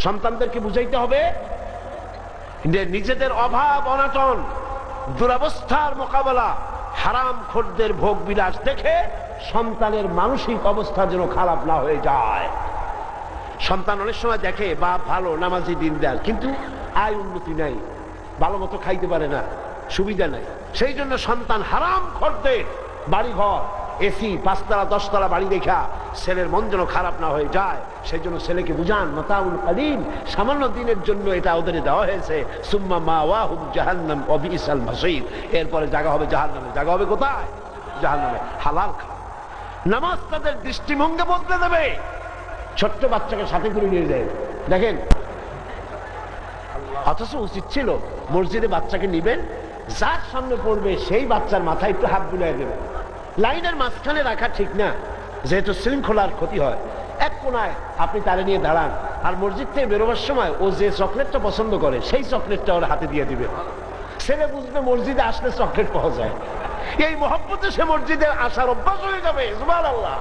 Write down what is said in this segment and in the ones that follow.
সন্তানদেরকে বুঝাইতে হবে যে নিজেদের অভাব অনাটন দুরবস্থার মোকাবেলা হারাম খোরদের ভোগ বিলাস দেখে সন্তানের মানসিক অবস্থা যেন খারাপ না হয়ে যায়। সন্তান অনেক সময় দেখে বাপ ভালো নামাজি দিনদার, কিন্তু আয় উন্নতি নাই, ভালো মতো খাইতে পারে না, সুবিধা নাই। সেই জন্য সন্তান হারাম খোরদের বাড়ি ঘর এসি 5 তলা 10 তলা বাড়ি দেখা ছেলের মন যেন খারাপ না হয়ে যায়, সেই জন্য ছেলেকে বুঝান মাতাউল কালিল, সামান্য দিনের জন্য এটা ওদের দেওয়া হয়েছে। সুম্মা মাওয়াহুম জাহান্নাম ওয়া বিসাল মাসীর, এরপরে জায়গা হবে জাহান্নামে। জায়গা হবে কোথায়? জাহান্নামে। হালাল খাও। নামাজ তাদের দৃষ্টিভঙ্গি বদলে দেবে। ছোট্ট বাচ্চাকে সাথে করে নিয়ে যায়, দেখেন, অথচ উচিত ছিল মসজিদে বাচ্চাকে নিবেন, যার সামনে পড়বে সেই বাচ্চার মাথায় একটু হাত বুলিয়ে দেবেন। লাইনের মাঝখানে রাখা ঠিক না, যেহেতু শৃঙ্খলার ক্ষতি হয়। এক কোনায় আপনি তারে নিয়ে দাঁড়ান, আর মসজিদ থেকে বেরোবার সময় ও যে চকলেটটা পছন্দ করে সেই চকলেটটা ওর হাতে দিয়ে দিবে। ছেলে বুঝবে মসজিদে আসলে চকলেট পাওয়া যায়, এই মহব্বতে সে মসজিদে আসার অভ্যাস হয়ে যাবে। সুবহানাল্লাহ।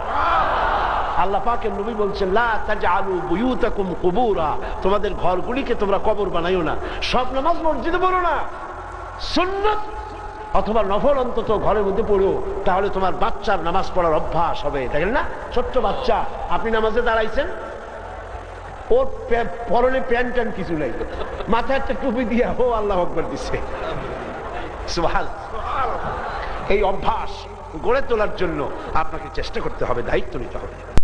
আল্লাহ পাকের নবী বলছেন, লা তাজআলু বুয়ুতাকুম কুবুরা, তোমাদের ঘরগুলিকে তোমরা কবর বানাইও না। সব নামাজ মসজিদে পড়ো না, সুন্নাত অথবা নফল অন্তত ঘরের মধ্যে পড়ো, তাহলে তোমার বাচ্চার নামাজ পড়ার অভ্যাস হবে। দেখেন না, ছোট্ট বাচ্চা, আপনি নামাজে দাঁড়াইছেন, ওর পরনে প্যান্ট ট্যান্ট কিছু নাই, মাথায় একটা টুপি দিয়ে ও আল্লাহু আকবার দিচ্ছে। সুবহানাল্লাহ। এই অভ্যাস গড়ে তোলার জন্য আপনাকে চেষ্টা করতে হবে, দায়িত্ব নিতে হবে।